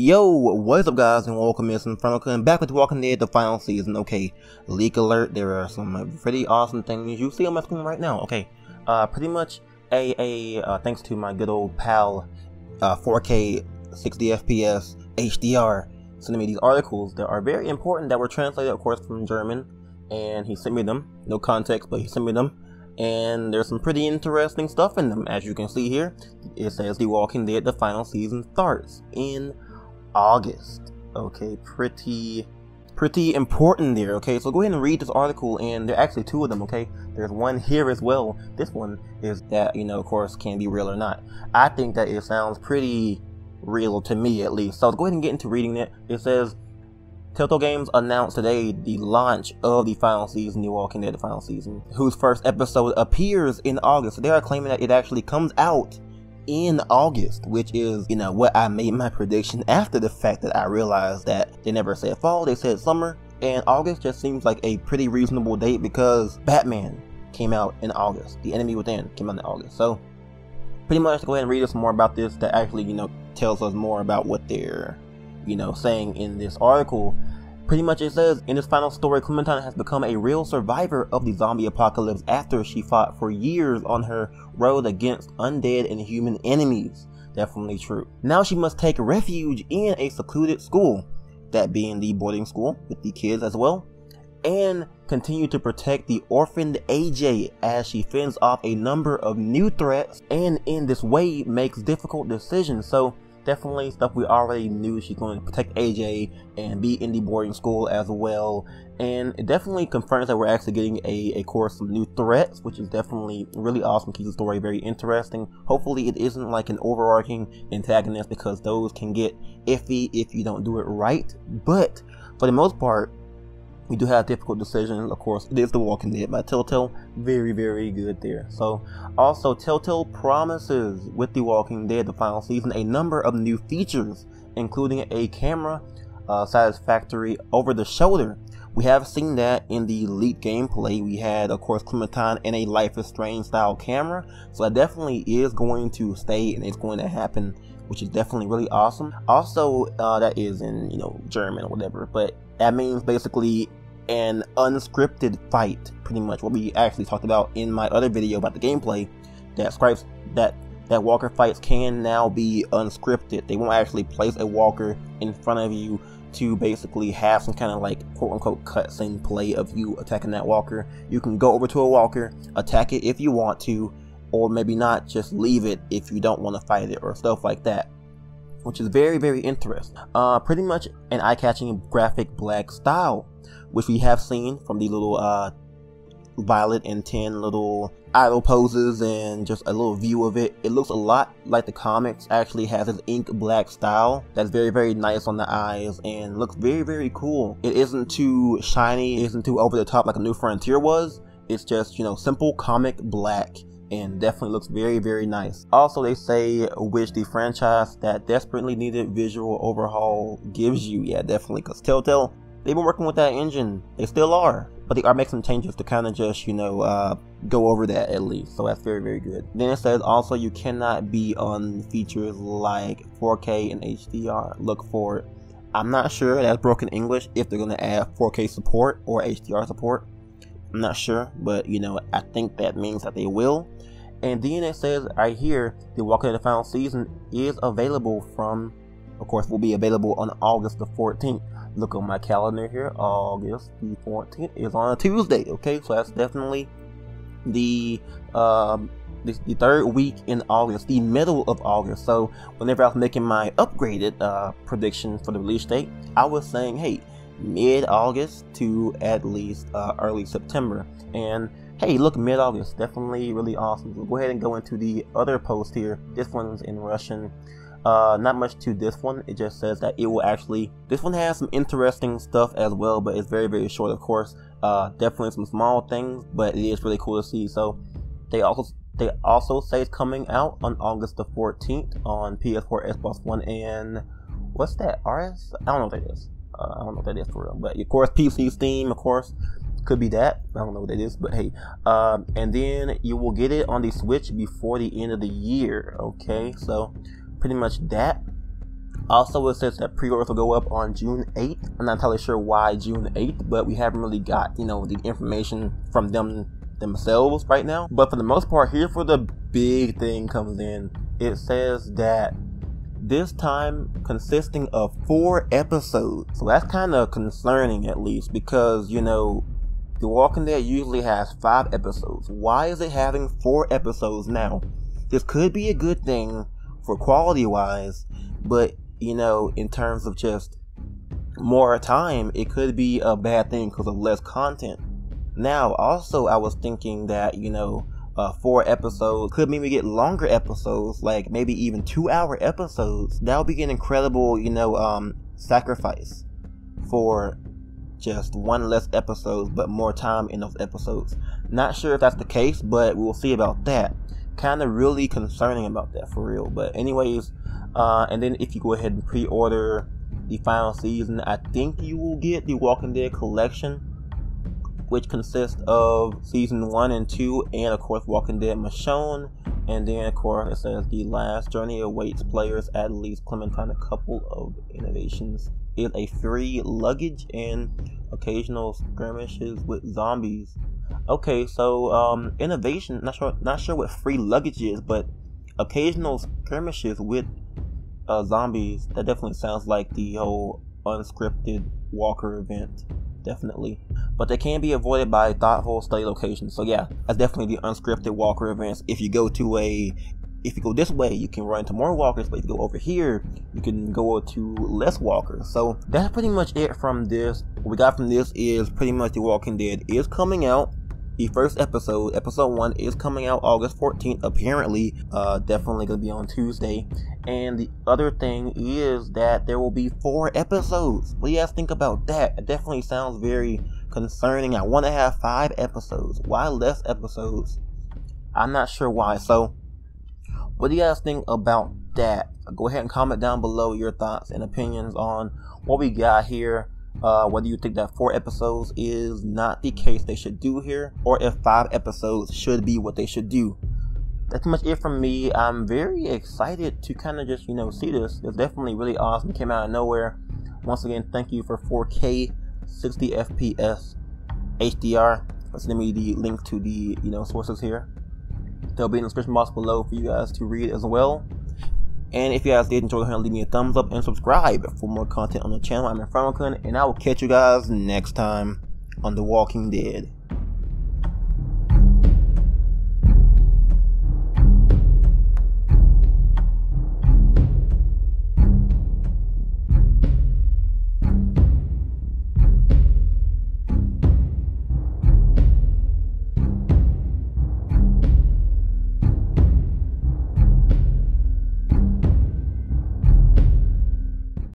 Yo, what is up guys, and welcome to InfernoKun back with Walking Dead the final season. Okay, leak alert, there are some pretty awesome things you see on my screen right now. Okay, pretty much thanks to my good old pal 4K 60 FPS HDR sending me these articles that are very important that were translated of course from German, and he sent me them, no context, but he sent me them. And there's some pretty interesting stuff in them. As you can see here, it says The Walking Dead the final season starts in August. Okay, pretty important there. Okay, so go ahead and read this article, and there are actually two of them. Okay, there's one here as well. This one is that, you know, of course, can be real or not. I think that it sounds pretty real to me, at least. So go ahead and get into reading it. It says Telltale Games announced today the launch of the final season, The Walking Dead the final season, whose first episode appears in August. So they are claiming that it actually comes out in August, which is, you know, what I made my prediction after the fact that I realized that they never said fall, they said summer, and August just seems like a pretty reasonable date because Batman came out in August. The Enemy Within came out in August. So pretty much go ahead and read us more about this that actually, you know, tells us more about what they're, you know, saying in this article. Pretty much it says, in this final story, Clementine has become a real survivor of the zombie apocalypse after she fought for years on her road against undead and human enemies. Definitely true. Now she must take refuge in a secluded school, that being the boarding school with the kids as well, and continue to protect the orphaned AJ as she fends off a number of new threats, and in this way makes difficult decisions. So definitely stuff we already knew. She's going to protect AJ and be in the boarding school as well, and it definitely confirms that we're actually getting a course some new threats, which is definitely really awesome. Keeps the story very interesting. Hopefully it isn't like an overarching antagonist, because those can get iffy if you don't do it right, but for the most part we do have difficult decisions. Of course, it is The Walking Dead by Telltale. Very good there. So also Telltale promises with The Walking Dead the final season a number of new features, including a camera satisfactory over the shoulder. We have seen that in the leaked gameplay. We had of course Clementine in a Life is Strange style camera, so that definitely is going to stay and it's going to happen, which is definitely really awesome. Also that is in, you know, German or whatever, but that means basically an unscripted fight, pretty much what we actually talked about in my other video about the gameplay, that walker fights can now be unscripted. They won't actually place a walker in front of you to basically have some kind of like quote-unquote cutscene play of you attacking that walker. You can go over to a walker, attack it if you want to, or maybe not, just leave it if you don't want to fight it or stuff like that, which is very interesting. Pretty much an eye-catching graphic black style, which we have seen from the little Violet and 10 little idle poses and just a little view of it. It looks a lot like the comics. Actually has this ink black style that's very nice on the eyes and looks very cool. It isn't too shiny, it isn't too over the top like a New Frontier was. It's just, you know, simple comic black, and definitely looks very nice. Also, they say which the franchise that desperately needed visual overhaul gives you. Yeah, definitely, because Telltale, they've been working with that engine. They still are, but they are making some changes to kind of just, you know, go over that at least. So that's very good. Then it says also you cannot be on features like 4K and HDR. Look for it. I'm not sure, that's broken English, if they're going to add 4K support or HDR support. I'm not sure, but you know, I think that means that they will. And then it says right here, The Walking Dead the final season is available from, of course, will be available on August the 14th. Look on my calendar here, August the 14th is on a Tuesday. Okay, so that's definitely the third week in August, the middle of August. So whenever I was making my upgraded prediction for the release date, I was saying, hey, mid-August to at least early September. And hey, look, mid-August, definitely really awesome. We'll go ahead and go into the other post here. This one's in Russian. Not much to this one. It just says that it will actually, this one has some interesting stuff as well, but it's very short, of course. Definitely some small things, but it is really cool to see. So they also say it's coming out on August the 14th on PS4, Xbox One, and what's that, RS? I don't know what that is. I don't know what that is for real, but of course PC, Steam, of course, could be that. I don't know what that is, but hey, and then you will get it on the Switch before the end of the year. Okay, so pretty much that. Also, it says that pre-orders will go up on June 8th. I'm not entirely sure why June 8th, but we haven't really got, the information from them themselves right now. But for the most part, here's where the big thing comes in. It says that this time consisting of 4 episodes. So that's kind of concerning, at least, because, The Walking Dead usually has 5 episodes. Why is it having 4 episodes now? This could be a good thing for quality-wise, but, in terms of just more time, it could be a bad thing because of less content. Now, also, I was thinking that, 4 episodes could mean we get longer episodes, like maybe even 2-hour episodes. That would be an incredible, sacrifice for just 1 less episodes, but more time in those episodes. Not sure if that's the case, but we'll see about that. Kind of really concerning about that, for real. But anyways, and then if you go ahead and pre-order the final season, I think you will get the Walking Dead collection, which consists of season 1 and 2, and of course Walking Dead Michonne. And then of course it says the last journey awaits players at least Clementine. A couple of innovations is a free luggage and occasional skirmishes with zombies. Okay, so innovation, not sure what free luggage is, but occasional skirmishes with zombies. That definitely sounds like the whole unscripted Walker event. Definitely. But they can be avoided by thoughtful study locations. So yeah, that's definitely the unscripted Walker events. If you go this way, you can run into more walkers, but if you go over here, you can go to less walkers. So that's pretty much it from this. What we got from this is pretty much The Walking Dead is coming out. The first episode, episode 1, is coming out August 14th, apparently. Definitely going to be on Tuesday. And the other thing is that there will be 4 episodes. What do you guys think about that? It definitely sounds very concerning. I want to have 5 episodes. Why less episodes? I'm not sure why. So, what do you guys think about that? Go ahead and comment down below your thoughts and opinions on what we got here. Whether you think that 4 episodes is not the case they should do here, or if 5 episodes should be what they should do. That's pretty much it from me. I'm very excited to kind of just, see this. It's definitely really awesome. It came out of nowhere. Once again, thank you for 4K 60 FPS HDR. Send me the link to the, sources here. They'll be in the description box below for you guys to read as well. And if you guys did enjoy, go ahead and leave me a thumbs up and subscribe for more content on the channel. I'm InfernoKun, and I will catch you guys next time on The Walking Dead.